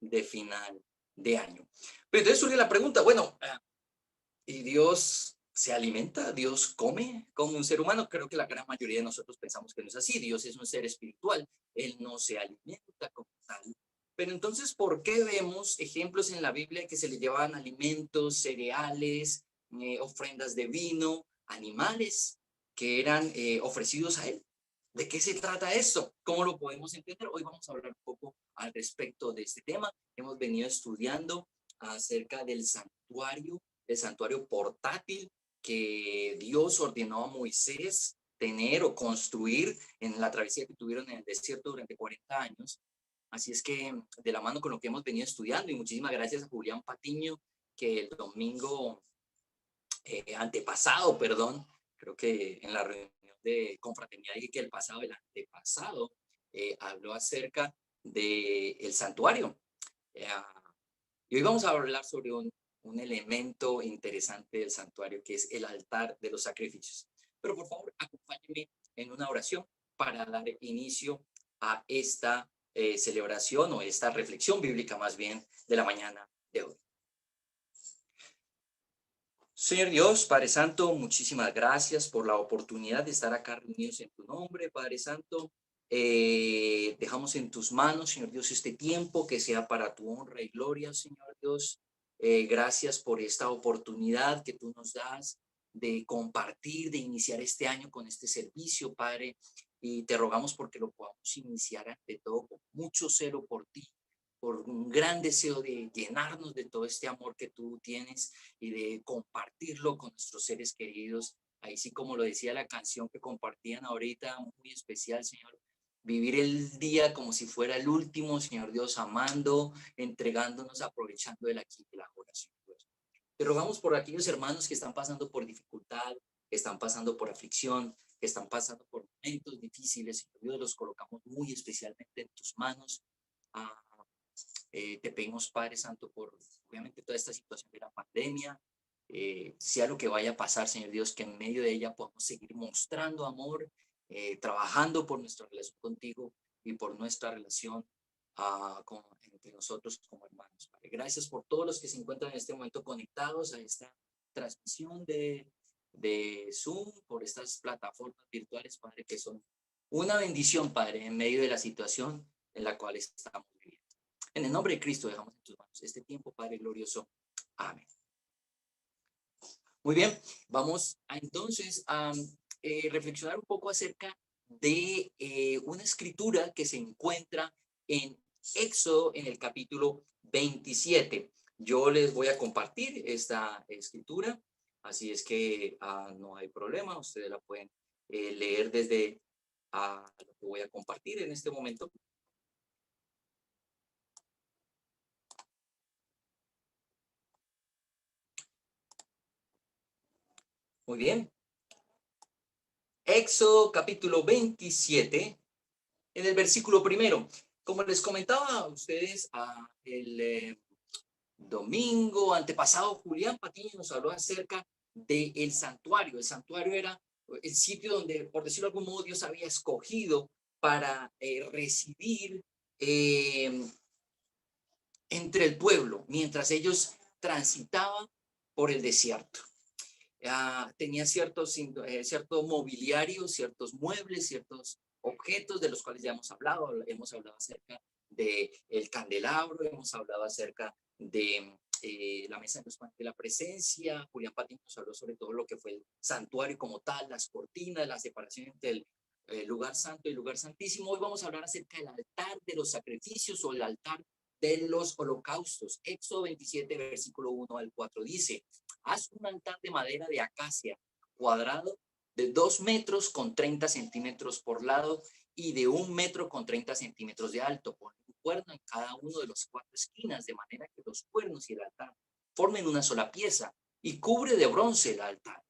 de final de año. Pero entonces surge la pregunta, bueno, ¿y Dios se alimenta? ¿Dios come como un ser humano? Creo que la gran mayoría de nosotros pensamos que no es así. Dios es un ser espiritual, Él no se alimenta como tal. Pero entonces, ¿por qué vemos ejemplos en la Biblia que se le llevaban alimentos, cereales, ofrendas de vino, animales que eran ofrecidos a Él? ¿De qué se trata esto? ¿Cómo lo podemos entender? Hoy vamos a hablar un poco al respecto de este tema. Hemos venido estudiando acerca del santuario, el santuario portátil que Dios ordenó a Moisés tener o construir en la travesía que tuvieron en el desierto durante 40 años. Así es que de la mano con lo que hemos venido estudiando, y muchísimas gracias a Julián Patiño, que el domingo antepasado, perdón, creo que en la reunión de confraternidad dije que el antepasado, habló acerca del santuario. Eh, y hoy vamos a hablar sobre un elemento interesante del santuario, que es el altar de los sacrificios. Pero por favor, acompáñenme en una oración para dar inicio a esta celebración o esta reflexión bíblica más bien de la mañana de hoy. Señor Dios, Padre Santo, muchísimas gracias por la oportunidad de estar acá reunidos en tu nombre, Padre Santo. Dejamos en tus manos, Señor Dios, este tiempo que sea para tu honra y gloria, Señor Dios. Gracias por esta oportunidad que tú nos das de compartir, de iniciar este año con este servicio, Padre. Y te rogamos porque lo podamos iniciar ante todo con mucho celo por ti, por un gran deseo de llenarnos de todo este amor que tú tienes y de compartirlo con nuestros seres queridos. Ahí sí, como lo decía la canción que compartían ahorita, muy especial, Señor. Vivir el día como si fuera el último, Señor Dios, amando, entregándonos, aprovechando el aquí y la ahora, Señor Dios. Te rogamos por aquellos hermanos que están pasando por dificultad, que están pasando por aflicción, que están pasando por momentos difíciles, Señor Dios, los colocamos muy especialmente en tus manos. Ah, te pedimos, Padre Santo, por obviamente toda esta situación de la pandemia, sea lo que vaya a pasar, Señor Dios, que en medio de ella podamos seguir mostrando amor, trabajando por nuestra relación contigo y por nuestra relación entre nosotros como hermanos. Padre, gracias por todos los que se encuentran en este momento conectados a esta transmisión de Zoom, por estas plataformas virtuales, Padre, que son una bendición, Padre, en medio de la situación en la cual estamos viviendo. En el nombre de Cristo dejamos en tus manos este tiempo, Padre glorioso. Amén. Muy bien, vamos entonces a reflexionar un poco acerca de una escritura que se encuentra en Éxodo en el capítulo 27. Yo les voy a compartir esta escritura, así es que no hay problema, ustedes la pueden leer desde lo que voy a compartir en este momento. Muy bien. Éxodo capítulo 27, en el versículo primero. Como les comentaba a ustedes el domingo antepasado, Julián Patiño nos habló acerca del santuario. El santuario era el sitio donde, por decirlo de algún modo, Dios había escogido para residir entre el pueblo, mientras ellos transitaban por el desierto. Tenía cierto mobiliario, ciertos muebles, ciertos objetos de los cuales ya hemos hablado acerca del candelabro, hemos hablado acerca de la mesa de los panes de la presencia. Julián Patiño nos habló sobre todo lo que fue el santuario como tal, las cortinas, la separación entre el lugar santo y el lugar santísimo. Hoy vamos a hablar acerca del altar de los sacrificios o el altar de los holocaustos. Éxodo 27, versículo 1 al 4 dice: haz un altar de madera de acacia cuadrado de 2 metros con 30 centímetros por lado y de 1 metro con 30 centímetros de alto. Pon un cuerno en cada uno de los 4 esquinas, de manera que los cuernos y el altar formen una sola pieza, y cubre de bronce el altar.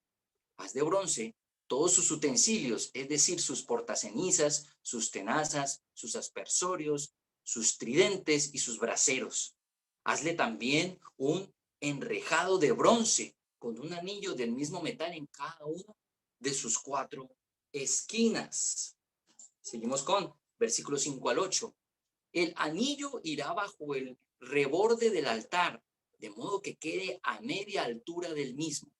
Haz de bronce todos sus utensilios, es decir, sus portacenizas, sus tenazas, sus aspersorios, sus tridentes y sus braseros. Hazle también un enrejado de bronce con un anillo del mismo metal en cada una de sus 4 esquinas. Seguimos con versículos 5 al 8. El anillo irá bajo el reborde del altar, de modo que quede a media altura del mismo.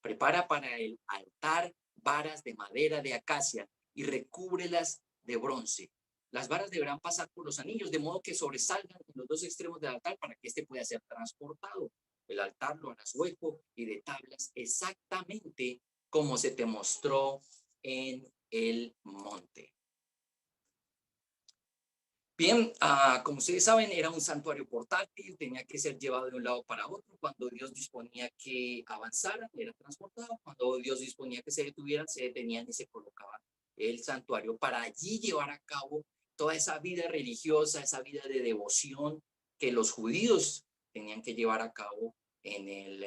Prepara para el altar varas de madera de acacia y recúbrelas de bronce. Las varas deberán pasar por los anillos, de modo que sobresalgan en los dos extremos del altar para que éste pueda ser transportado. El altar lo harás hueco y de tablas, exactamente como se te mostró en el monte. Bien, como ustedes saben, era un santuario portátil, tenía que ser llevado de un lado para otro. Cuando Dios disponía que avanzaran, era transportado. Cuando Dios disponía que se detuvieran, se detenían y se colocaba el santuario para allí llevar a cabo toda esa vida religiosa, esa vida de devoción que los judíos tenían que llevar a cabo en el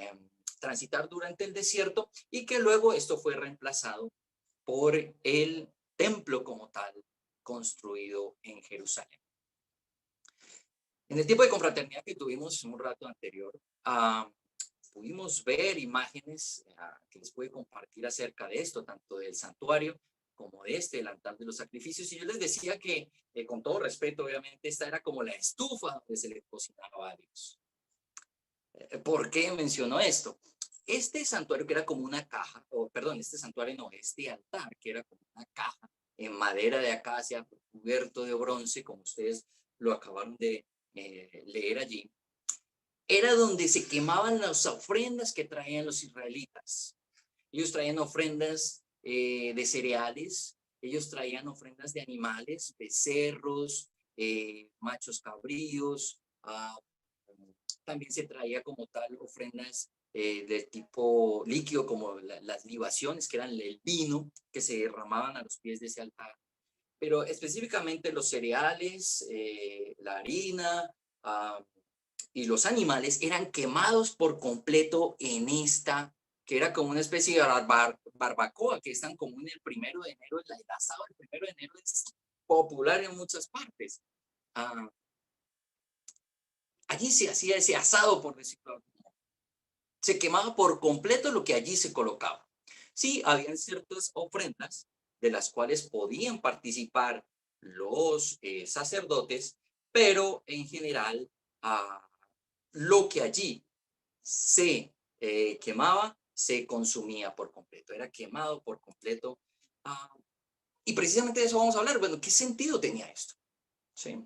transitar durante el desierto, y que luego esto fue reemplazado por el templo como tal construido en Jerusalén. En el tiempo de confraternidad que tuvimos un rato anterior, pudimos ver imágenes que les pude compartir acerca de esto, tanto del santuario como de el altar de los sacrificios. Y yo les decía que, con todo respeto, obviamente, esta era como la estufa donde se le cocinaba a Dios. ¿Por qué menciono esto? Este santuario, que era como una caja, o perdón, este santuario no, este altar, que era como una caja en madera de acacia, cubierto de bronce, como ustedes lo acabaron de leer allí, era donde se quemaban las ofrendas que traían los israelitas. Ellos traían ofrendas de cereales, ellos traían ofrendas de animales, becerros, machos cabríos, también se traía como tal ofrendas de tipo líquido, como las libaciones, que eran el vino que se derramaban a los pies de ese altar. Pero específicamente los cereales, la harina y los animales eran quemados por completo en esta, que era como una especie de barbacoa, que es tan común el 1 de enero. El asado el 1 de enero es popular en muchas partes. Allí se hacía ese asado, por decirlo así. Se quemaba por completo lo que allí se colocaba. Sí, habían ciertas ofrendas de las cuales podían participar los sacerdotes, pero en general lo que allí se quemaba se consumía por completo, era quemado por completo. Y precisamente de eso vamos a hablar. Bueno, ¿qué sentido tenía esto? ¿Sí?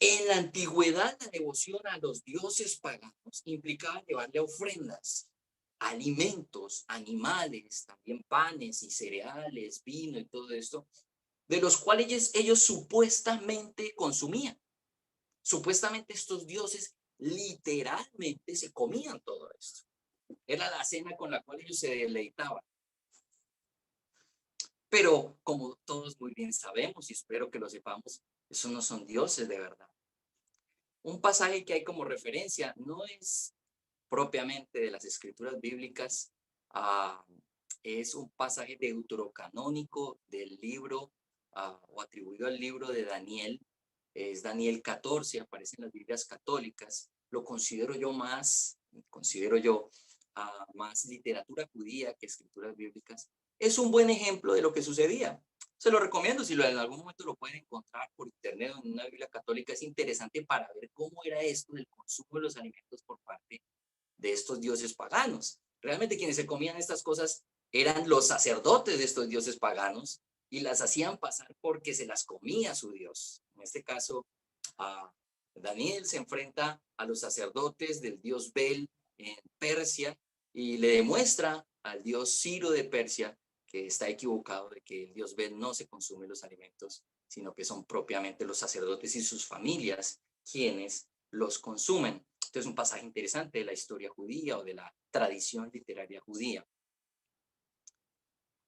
En la antigüedad, la devoción a los dioses paganos implicaba llevarle ofrendas, alimentos, animales, también panes y cereales, vino y todo esto, de los cuales ellos supuestamente consumían. Supuestamente estos dioses literalmente se comían todo esto. Era la cena con la cual ellos se deleitaban. Pero como todos muy bien sabemos, y espero que lo sepamos, esos no son dioses de verdad. Un pasaje que hay como referencia no es propiamente de las escrituras bíblicas, es un pasaje deuterocanónico del libro o atribuido al libro de Daniel. Es Daniel 14, aparece en las Biblias católicas. Lo considero yo más literatura judía que escrituras bíblicas. Es un buen ejemplo de lo que sucedía. Se lo recomiendo, si en algún momento lo pueden encontrar por internet en una Biblia católica. Es interesante para ver cómo era esto del consumo de los alimentos por parte de estos dioses paganos. Realmente quienes se comían estas cosas eran los sacerdotes de estos dioses paganos, y las hacían pasar porque se las comía su dios. En este caso, Daniel se enfrenta a los sacerdotes del dios Bel en Persia y le demuestra al dios Ciro de Persia que está equivocado, de que el dios Bel no se consume los alimentos, sino que son propiamente los sacerdotes y sus familias quienes los consumen. Este es un pasaje interesante de la historia judía o de la tradición literaria judía.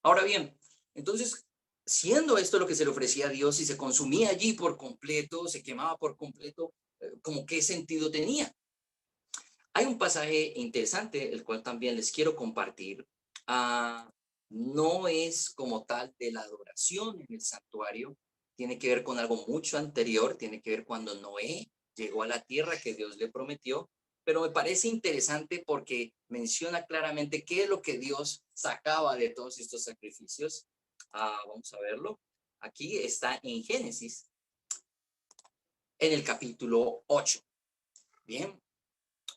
Ahora bien, entonces, siendo esto lo que se le ofrecía a Dios y se consumía allí por completo, se quemaba por completo, ¿cómo qué sentido tenía? Hay un pasaje interesante, el cual también les quiero compartir. No es como tal de la adoración en el santuario, tiene que ver con algo mucho anterior, tiene que ver cuando Noé llegó a la tierra que Dios le prometió, pero me parece interesante porque menciona claramente qué es lo que Dios sacaba de todos estos sacrificios. Vamos a verlo. Aquí está en Génesis. en el capítulo 8. Bien,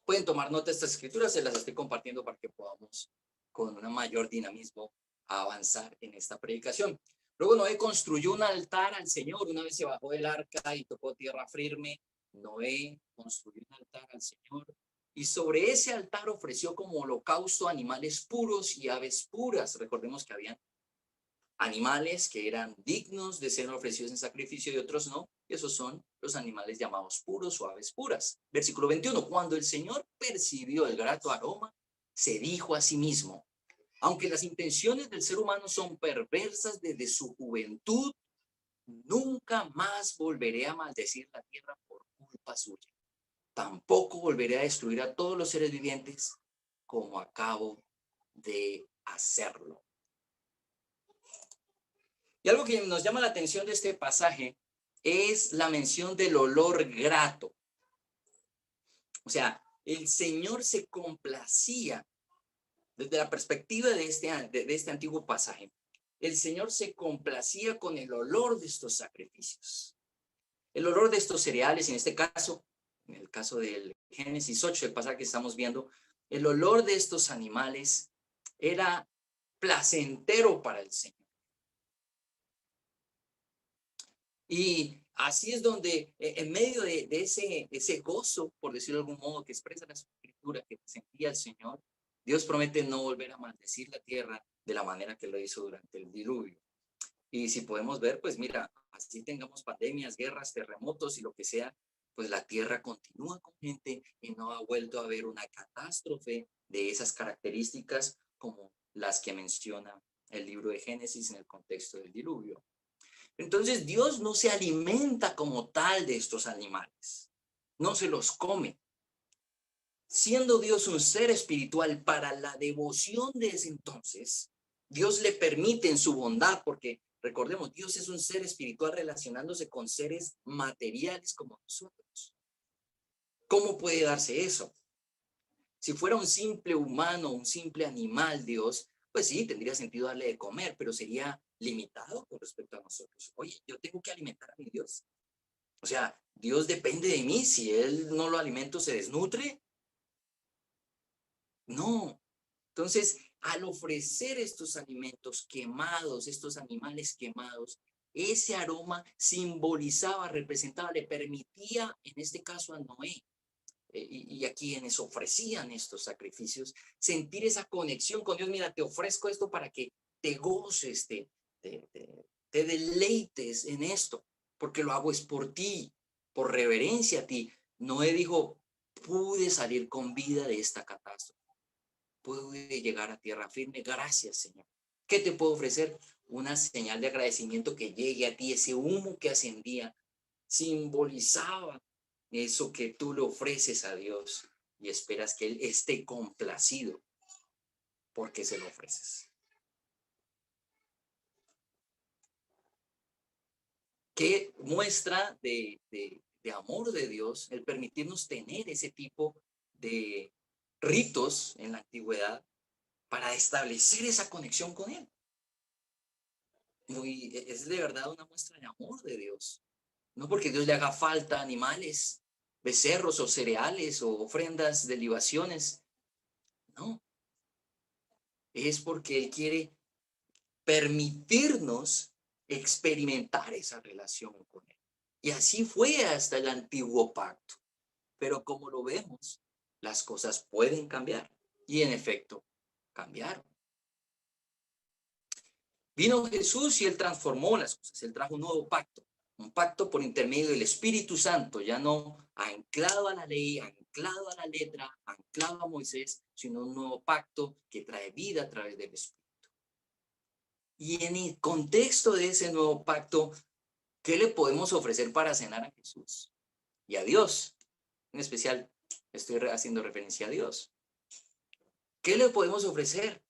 pueden tomar nota de estas escrituras, se las estoy compartiendo para que podamos con un mayor dinamismo avanzar en esta predicación. Luego Noé construyó un altar al Señor. Una vez se bajó del arca y tocó tierra firme, Noé construyó un altar al Señor y sobre ese altar ofreció como holocausto animales puros y aves puras. Recordemos que habían animales que eran dignos de ser ofrecidos en sacrificio y otros no. Y esos son los animales llamados puros o aves puras. Versículo 21. Cuando el Señor percibió el grato aroma, se dijo a sí mismo: aunque las intenciones del ser humano son perversas desde su juventud, nunca más volveré a maldecir la tierra por culpa suya. Tampoco volveré a destruir a todos los seres vivientes como acabo de hacerlo. Y algo que nos llama la atención de este pasaje es la mención del olor grato. O sea, el Señor se complacía desde la perspectiva de este antiguo pasaje. El Señor se complacía con el olor de estos sacrificios. El olor de estos cereales, en este caso, en el caso del Génesis 8, el pasaje que estamos viendo, el olor de estos animales era placentero para el Señor. Y así es donde, en medio de ese gozo, por decirlo de algún modo, que expresa la escritura que sentía el Señor, Dios promete no volver a maldecir la tierra de la manera que lo hizo durante el diluvio. Y si podemos ver, pues mira, así tengamos pandemias, guerras, terremotos y lo que sea, pues la tierra continúa con gente y no ha vuelto a haber una catástrofe de esas características como las que menciona el libro de Génesis en el contexto del diluvio. Entonces Dios no se alimenta como tal de estos animales, no se los come. Siendo Dios un ser espiritual, para la devoción de ese entonces, Dios le permite en su bondad, porque recordemos, Dios es un ser espiritual relacionándose con seres materiales como nosotros. ¿Cómo puede darse eso? Si fuera un simple humano, un simple animal, Dios, pues sí, tendría sentido darle de comer, pero sería limitado con respecto a nosotros. Oye, yo tengo que alimentar a mi Dios. O sea, Dios depende de mí. Si Él no lo alimento, se desnutre. No. Entonces, al ofrecer estos alimentos quemados, estos animales quemados, ese aroma simbolizaba, representaba, le permitía, en este caso a Noé, y a quienes ofrecían estos sacrificios, sentir esa conexión con Dios. Mira, te ofrezco esto para que te goces, te deleites en esto, porque lo hago es por ti, por reverencia a ti. Noé dijo: pude salir con vida de esta catástrofe, pude llegar a tierra firme, gracias, Señor. ¿Qué te puedo ofrecer? Una señal de agradecimiento que llegue a ti. Ese humo que ascendía simbolizaba eso que tú le ofreces a Dios y esperas que Él esté complacido porque se lo ofreces. Qué muestra de amor de Dios el permitirnos tener ese tipo de ritos en la antigüedad para establecer esa conexión con Él. Es de verdad una muestra de amor de Dios. No porque Dios le haga falta animales, becerros o cereales o ofrendas de libaciones. No, es porque Él quiere permitirnos experimentar esa relación con Él. Y así fue hasta el antiguo pacto. Pero como lo vemos, las cosas pueden cambiar. Y en efecto, cambiaron. Vino Jesús y Él transformó las cosas. Él trajo un nuevo pacto. Un pacto por intermedio del Espíritu Santo, ya no anclado a la ley, anclado a la letra, anclado a Moisés, sino un nuevo pacto que trae vida a través del Espíritu. Y en el contexto de ese nuevo pacto, ¿qué le podemos ofrecer para cenar a Jesús y a Dios? En especial, estoy haciendo referencia a Dios. ¿Qué le podemos ofrecer?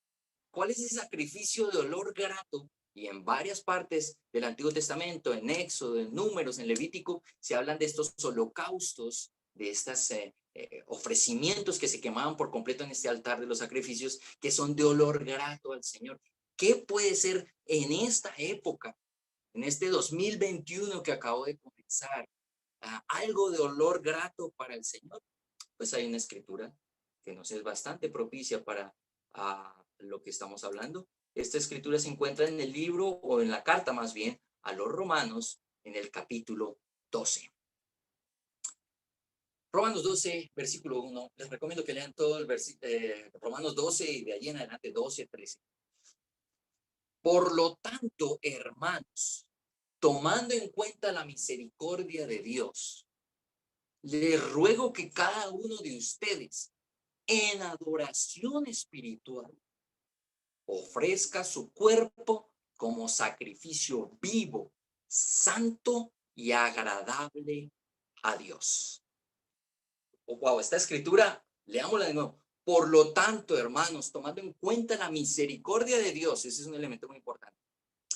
¿Cuál es ese sacrificio de olor grato? Y en varias partes del Antiguo Testamento, en Éxodo, en Números, en Levítico, se hablan de estos holocaustos, de estos ofrecimientos que se quemaban por completo en este altar de los sacrificios, que son de olor grato al Señor. ¿Qué puede ser en esta época, en este 2021 que acabo de comenzar? algo de olor grato para el Señor, pues hay una escritura que nos es bastante propicia para lo que estamos hablando. Esta escritura se encuentra en el libro o en la carta más bien a los Romanos en el capítulo 12. Romanos 12, versículo 1. Les recomiendo que lean todo el Romanos 12 y de allí en adelante 12, 13. Por lo tanto, hermanos, tomando en cuenta la misericordia de Dios, les ruego que cada uno de ustedes en adoración espiritual ofrezca su cuerpo como sacrificio vivo, santo y agradable a Dios. Oh, wow, esta escritura, leámosla de nuevo. Por lo tanto, hermanos, tomando en cuenta la misericordia de Dios, ese es un elemento muy importante.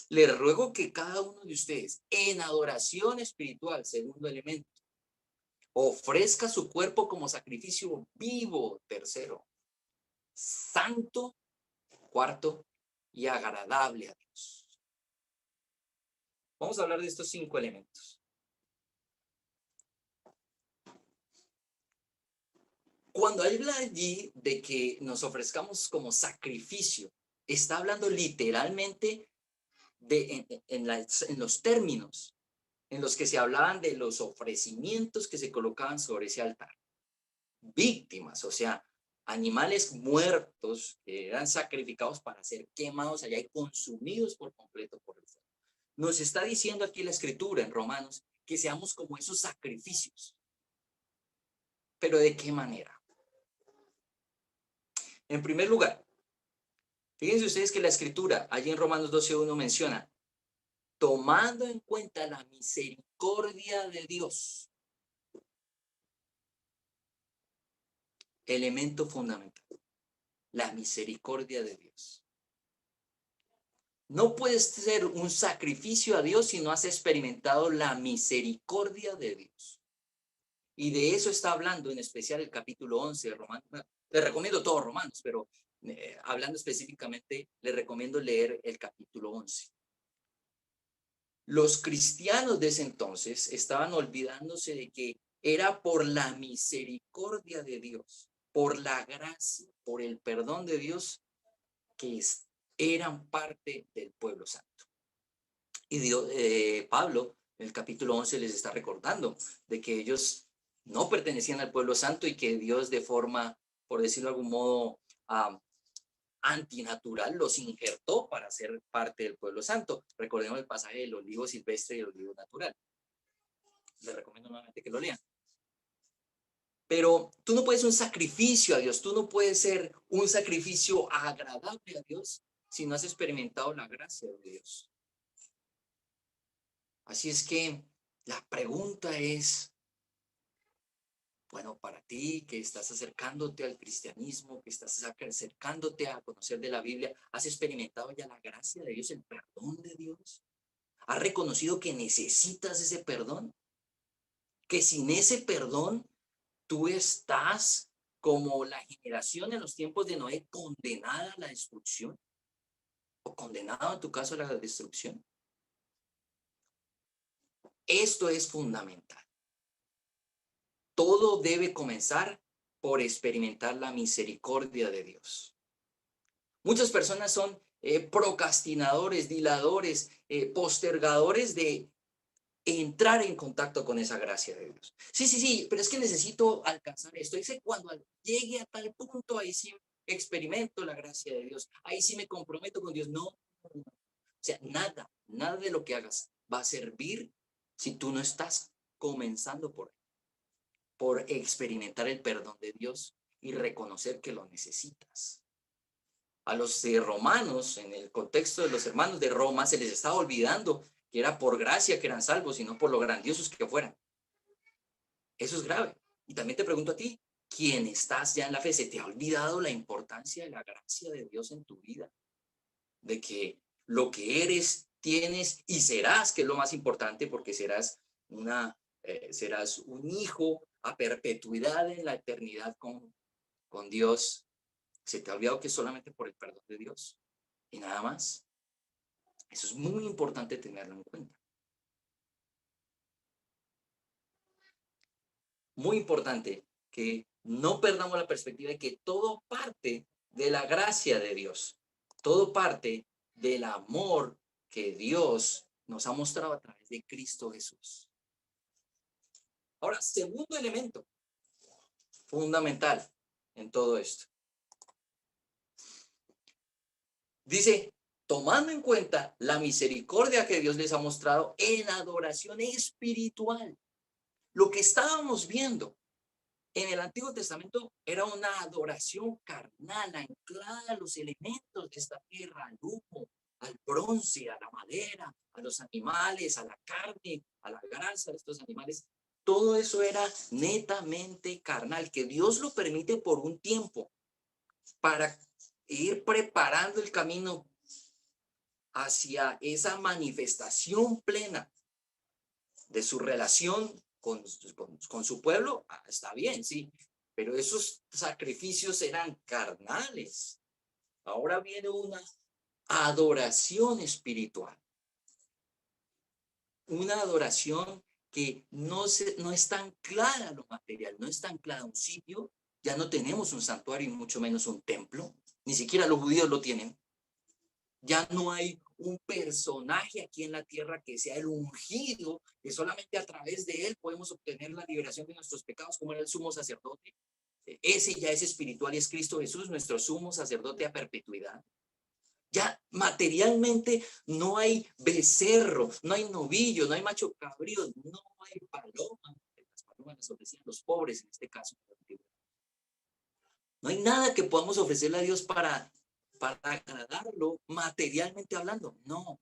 Les ruego que cada uno de ustedes, en adoración espiritual, segundo elemento, ofrezca su cuerpo como sacrificio vivo, tercero, santo, cuarto, y agradable a Dios. Vamos a hablar de estos 5 elementos. Cuando habla allí de que nos ofrezcamos como sacrificio, está hablando literalmente en los términos en los que se hablaban de los ofrecimientos que se colocaban sobre ese altar. Víctimas, o sea, animales muertos que eran sacrificados para ser quemados allá y consumidos por completo por el fuego. Nos está diciendo aquí la escritura en Romanos que seamos como esos sacrificios. ¿Pero de qué manera? En primer lugar, fíjense ustedes que la escritura, allí en Romanos 12:1 menciona, tomando en cuenta la misericordia de Dios, elemento fundamental, la misericordia de Dios. No puedes ser un sacrificio a Dios si no has experimentado la misericordia de Dios. Y de eso está hablando en especial el capítulo 11 de Romanos. Les recomiendo todos Romanos, pero hablando específicamente, les recomiendo leer el capítulo 11. Los cristianos de ese entonces estaban olvidándose de que era por la misericordia de Dios, por la gracia, por el perdón de Dios, que eran parte del pueblo santo. Y Dios, Pablo, en el capítulo 11, les está recordando de que ellos no pertenecían al pueblo santo y que Dios de forma, por decirlo de algún modo, antinatural los injertó para ser parte del pueblo santo. Recordemos el pasaje del olivo silvestre y el olivo natural. Les recomiendo nuevamente que lo lean. Pero tú no puedes ser un sacrificio a Dios, tú no puedes ser un sacrificio agradable a Dios si no has experimentado la gracia de Dios. Así es que la pregunta es, bueno, para ti que estás acercándote al cristianismo, que estás acercándote a conocer de la Biblia, ¿has experimentado ya la gracia de Dios, el perdón de Dios? ¿Has reconocido que necesitas ese perdón? Que sin ese perdón tú estás como la generación en los tiempos de Noé condenada a la destrucción o condenado en tu caso a la destrucción. Esto es fundamental. Todo debe comenzar por experimentar la misericordia de Dios. Muchas personas son procrastinadores, diladores, postergadores de entrar en contacto con esa gracia de Dios. Sí, pero es que necesito alcanzar esto. Dice, cuando llegue a tal punto, ahí sí experimento la gracia de Dios. Ahí sí me comprometo con Dios. No. O sea, nada de lo que hagas va a servir si tú no estás comenzando por experimentar el perdón de Dios y reconocer que lo necesitas. A los romanos, en el contexto de los hermanos de Roma, se les estaba olvidando que era por gracia que eran salvos y no por lo grandiosos que fueran. Eso es grave. Y también te pregunto a ti, ¿quién estás ya en la fe? ¿Se te ha olvidado la importancia de la gracia de Dios en tu vida? De que lo que eres, tienes y serás, que es lo más importante, porque serás un hijo a perpetuidad en la eternidad con Dios. ¿Se te ha olvidado que es solamente por el perdón de Dios y nada más? Eso es muy importante tenerlo en cuenta. muy importante que no perdamos la perspectiva de que todo parte de la gracia de Dios, todo parte del amor que Dios nos ha mostrado a través de Cristo Jesús. Ahora, segundo elemento fundamental en todo esto. Dice, tomando en cuenta la misericordia que Dios les ha mostrado en adoración espiritual. Lo que estábamos viendo en el Antiguo Testamento era una adoración carnal, anclada a los elementos de esta tierra, al humo, al bronce, a la madera, a los animales, a la carne, a la grasa de estos animales. Todo eso era netamente carnal, que Dios lo permite por un tiempo para ir preparando el camino hacia esa manifestación plena de su relación con su pueblo. Está bien, sí, pero esos sacrificios eran carnales. Ahora viene una adoración espiritual, una adoración que no es tan clara lo material, no es tan clara un sitio. Ya no tenemos un santuario y mucho menos un templo, ni siquiera los judíos lo tienen. Ya no hay un personaje aquí en la tierra que sea el ungido, que solamente a través de él podemos obtener la liberación de nuestros pecados, como era el sumo sacerdote. Ese ya es espiritual y es Cristo Jesús, nuestro sumo sacerdote a perpetuidad. Ya materialmente no hay becerro, no hay novillo, no hay macho cabrío, no hay paloma. Las palomas las ofrecían los pobres en este caso. No hay nada que podamos ofrecerle a Dios para agradarlo materialmente hablando. No.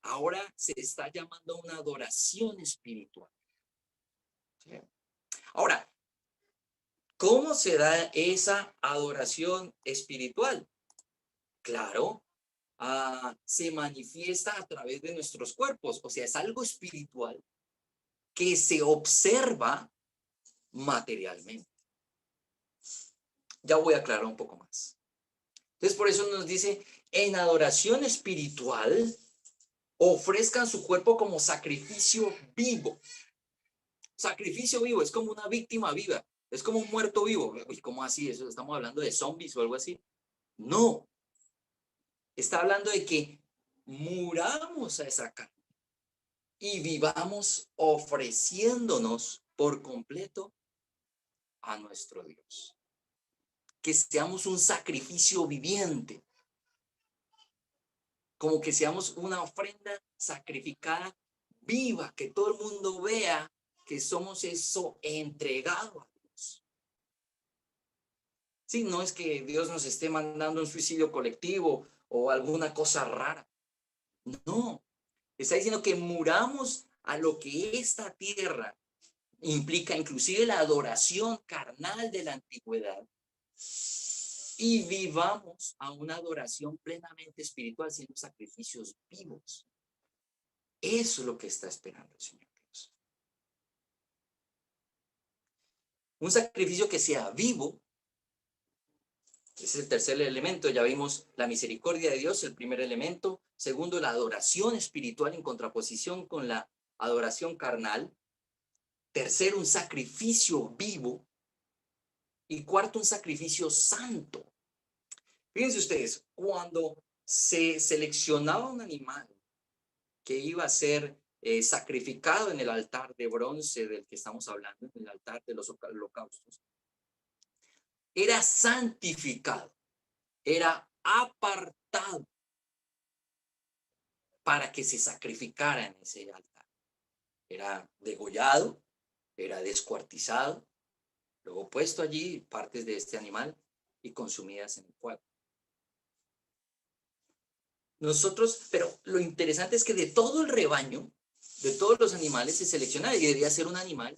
Ahora se está llamando una adoración espiritual. ¿Sí? Ahora, ¿cómo se da esa adoración espiritual? Claro, se manifiesta a través de nuestros cuerpos. O sea, es algo espiritual que se observa materialmente. Ya voy a aclarar un poco más. Entonces, por eso nos dice, en adoración espiritual, ofrezcan su cuerpo como sacrificio vivo. Sacrificio vivo, es como una víctima viva, es como un muerto vivo. Uy, ¿cómo así? ¿Eso estamos hablando de zombies o algo así? No, está hablando de que muramos a esa carne y vivamos ofreciéndonos por completo a nuestro Dios. Que seamos un sacrificio viviente, como que seamos una ofrenda sacrificada viva, que todo el mundo vea que somos eso entregado a Dios. Sí, no es que Dios nos esté mandando un suicidio colectivo o alguna cosa rara. No, está diciendo que muramos a lo que esta tierra implica, inclusive la adoración carnal de la antigüedad, y vivamos a una adoración plenamente espiritual, siendo sacrificios vivos. Eso es lo que está esperando el Señor Dios. Un sacrificio que sea vivo. Ese es el tercer elemento. Ya vimos la misericordia de Dios, el primer elemento. Segundo, la adoración espiritual en contraposición con la adoración carnal. Tercero, un sacrificio vivo. Y cuarto, un sacrificio santo. Fíjense ustedes, cuando se seleccionaba un animal que iba a ser sacrificado en el altar de bronce del que estamos hablando, en el altar de los holocaustos, era santificado, era apartado para que se sacrificara en ese altar. Era degollado, era descuartizado, luego puesto allí partes de este animal y consumidas en el fuego. Nosotros, pero lo interesante es que de todo el rebaño, de todos los animales se selecciona y debería ser un animal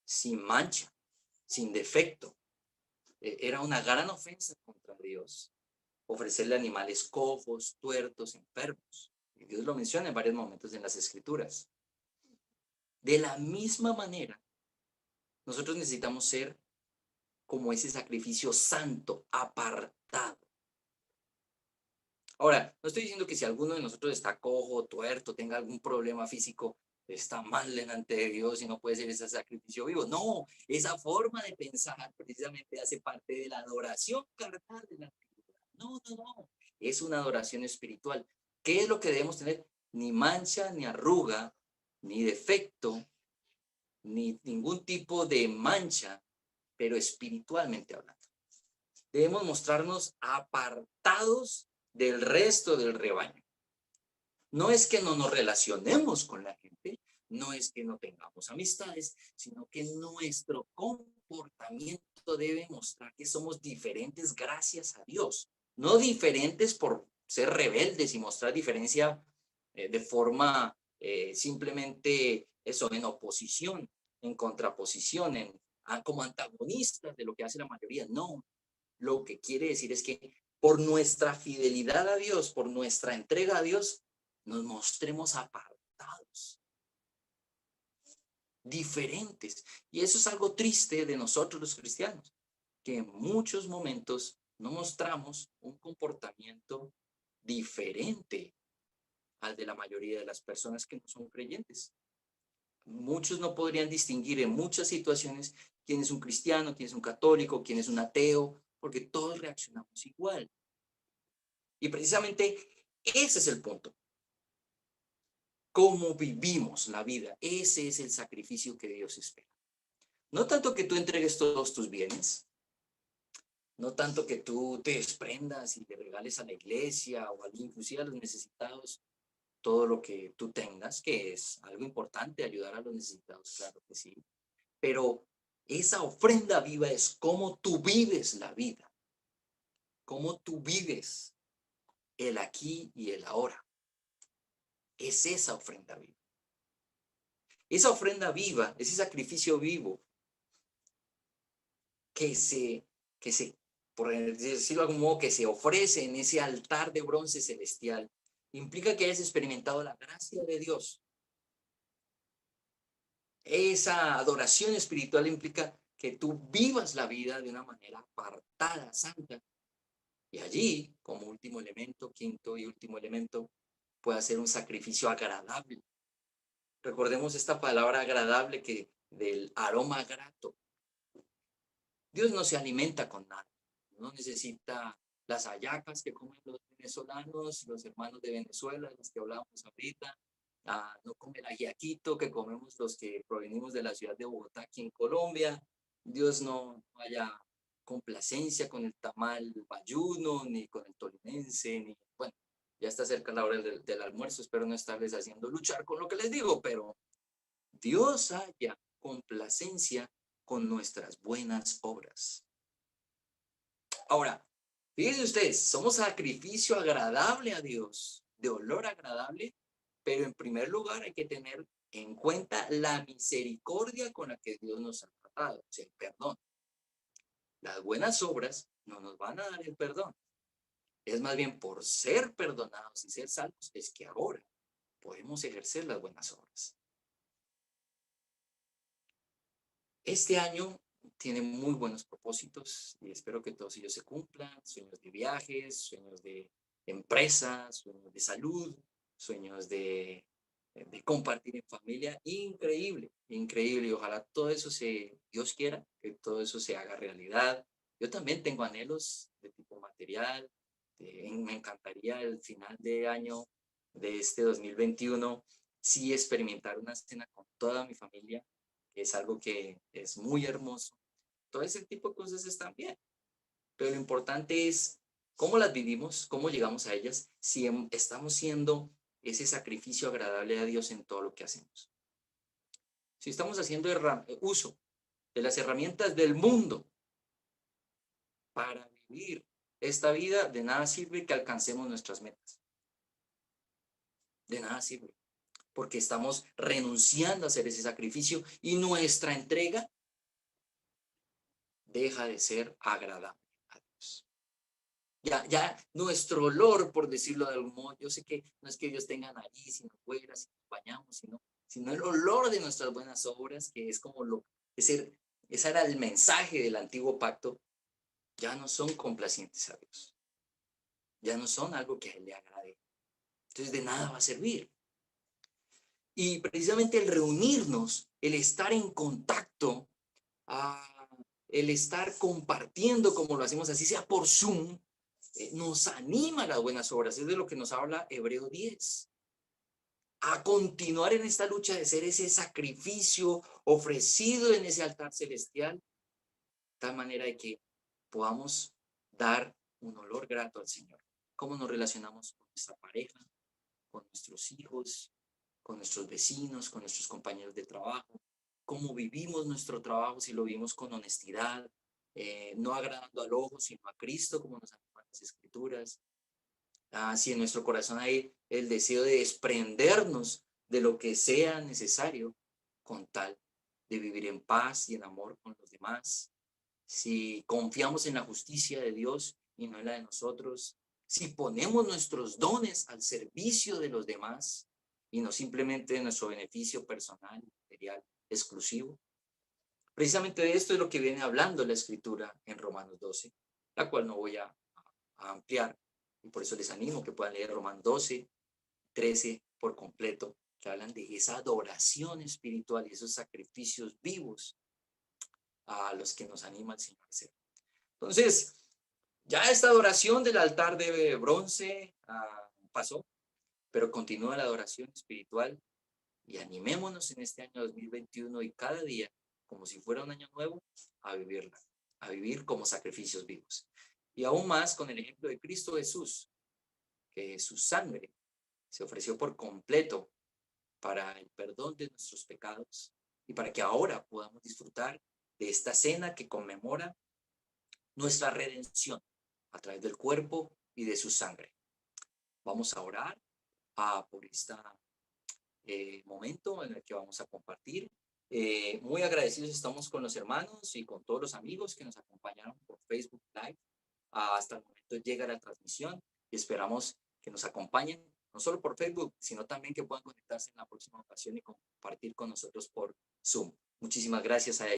sin mancha, sin defecto. Era una gran ofensa contra Dios ofrecerle animales cojos, tuertos, enfermos. Y Dios lo menciona en varios momentos en las Escrituras. De la misma manera, nosotros necesitamos ser como ese sacrificio santo, apartado. Ahora, no estoy diciendo que si alguno de nosotros está cojo, tuerto, tenga algún problema físico, está mal delante de Dios y no puede ser ese sacrificio vivo. No, esa forma de pensar precisamente hace parte de la adoración carnal de la antigüedad. No, no, no. Es una adoración espiritual. ¿Qué es lo que debemos tener? Ni mancha, ni arruga, ni defecto, ni ningún tipo de mancha, pero espiritualmente hablando. Debemos mostrarnos apartados del resto del rebaño. No es que no nos relacionemos con la gente, no es que no tengamos amistades, sino que nuestro comportamiento debe mostrar que somos diferentes gracias a Dios, no diferentes por ser rebeldes y mostrar diferencia de forma simplemente eso, en oposición, en contraposición, como antagonistas de lo que hace la mayoría. No, lo que quiere decir es que por nuestra fidelidad a Dios, por nuestra entrega a Dios, nos mostremos apartados, diferentes. Y eso es algo triste de nosotros los cristianos, que en muchos momentos no mostramos un comportamiento diferente al de la mayoría de las personas que no son creyentes. Muchos no podrían distinguir en muchas situaciones quién es un cristiano, quién es un católico, quién es un ateo, porque todos reaccionamos igual. Y precisamente ese es el punto. Cómo vivimos la vida, ese es el sacrificio que Dios espera. No tanto que tú entregues todos tus bienes, no tanto que tú te desprendas y le regales a la iglesia o inclusive a los necesitados todo lo que tú tengas, que es algo importante, ayudar a los necesitados, claro que sí. Pero esa ofrenda viva es cómo tú vives la vida, cómo tú vives el aquí y el ahora. Es esa ofrenda viva. Esa ofrenda viva, ese sacrificio vivo que se, por decirlo de algún modo, que se ofrece en ese altar de bronce celestial, implica que hayas experimentado la gracia de Dios. Esa adoración espiritual implica que tú vivas la vida de una manera apartada, santa. Y allí, como último elemento, quinto y último elemento, puede ser un sacrificio agradable. Recordemos esta palabra agradable que del aroma grato. Dios no se alimenta con nada. No necesita las hallacas que comen los venezolanos, los hermanos de Venezuela, los que hablamos ahorita. No come el ajiaquito que comemos los que provenimos de la ciudad de Bogotá, aquí en Colombia. Dios no haya complacencia con el tamal bayuno, ni con el tolimense, ni, bueno, ya está cerca la hora del almuerzo, espero no estarles haciendo luchar con lo que les digo, pero Dios haya complacencia con nuestras buenas obras. Ahora, fíjense ustedes, somos sacrificio agradable a Dios, de olor agradable, pero en primer lugar hay que tener en cuenta la misericordia con la que Dios nos ha tratado, o sea, el perdón. Las buenas obras no nos van a dar el perdón. Es más bien por ser perdonados y ser salvos, es que ahora podemos ejercer las buenas obras. Este año tiene muy buenos propósitos y espero que todos ellos se cumplan, sueños de viajes, sueños de empresas, sueños de salud, sueños de compartir en familia, increíble, increíble, y ojalá todo eso Dios quiera, que todo eso se haga realidad. Yo también tengo anhelos de tipo material, me encantaría el final de año de este 2021, sí experimentar una cena con toda mi familia, que es algo que es muy hermoso. Todo ese tipo de cosas están bien, pero lo importante es cómo las vivimos, cómo llegamos a ellas, si estamos siendo ese sacrificio agradable a Dios en todo lo que hacemos. Si estamos haciendo uso de las herramientas del mundo para vivir esta vida, de nada sirve que alcancemos nuestras metas. De nada sirve, porque estamos renunciando a hacer ese sacrificio y nuestra entrega deja de ser agradable a Dios. Ya nuestro olor, por decirlo de algún modo, yo sé que no es que Dios tenga nariz, sino fuera, si nos bañamos, sino el olor de nuestras buenas obras, que es como ese era el mensaje del antiguo pacto, ya no son complacientes a Dios, ya no son algo que a Él le agrade. Entonces de nada va a servir. Y precisamente el reunirnos, el estar en contacto, ah, el estar compartiendo como lo hacemos, así sea por Zoom, nos anima a las buenas obras. Es de lo que nos habla Hebreo 10. A continuar en esta lucha de ser ese sacrificio ofrecido en ese altar celestial, de tal manera de que podamos dar un olor grato al Señor. ¿Cómo nos relacionamos con nuestra pareja, con nuestros hijos, con nuestros vecinos, con nuestros compañeros de trabajo? ¿Cómo vivimos nuestro trabajo si lo vivimos con honestidad, no agradando al ojo, sino a Cristo, como nos animan las Escrituras? Si en nuestro corazón hay el deseo de desprendernos de lo que sea necesario con tal de vivir en paz y en amor con los demás, si confiamos en la justicia de Dios y no en la de nosotros, si ponemos nuestros dones al servicio de los demás y no simplemente de nuestro beneficio personal, material, exclusivo. Precisamente de esto es lo que viene hablando la Escritura en Romanos 12, la cual no voy a ampliar, y por eso les animo que puedan leer Romanos 12, 13 por completo, que hablan de esa adoración espiritual y esos sacrificios vivos a los que nos anima el Señor a hacer. Entonces, ya esta adoración del altar de bronce pasó, pero continúa la adoración espiritual y animémonos en este año 2021 y cada día, como si fuera un año nuevo, a vivirla, a vivir como sacrificios vivos. Y aún más con el ejemplo de Cristo Jesús, que su sangre se ofreció por completo para el perdón de nuestros pecados y para que ahora podamos disfrutar de esta cena que conmemora nuestra redención a través del cuerpo y de su sangre. Vamos a orar por este momento en el que vamos a compartir. Muy agradecidos estamos con los hermanos y con todos los amigos que nos acompañaron por Facebook Live. Hasta el momento llega la transmisión y esperamos que nos acompañen, no solo por Facebook, sino también que puedan conectarse en la próxima ocasión y compartir con nosotros por Zoom. Muchísimas gracias a ellos.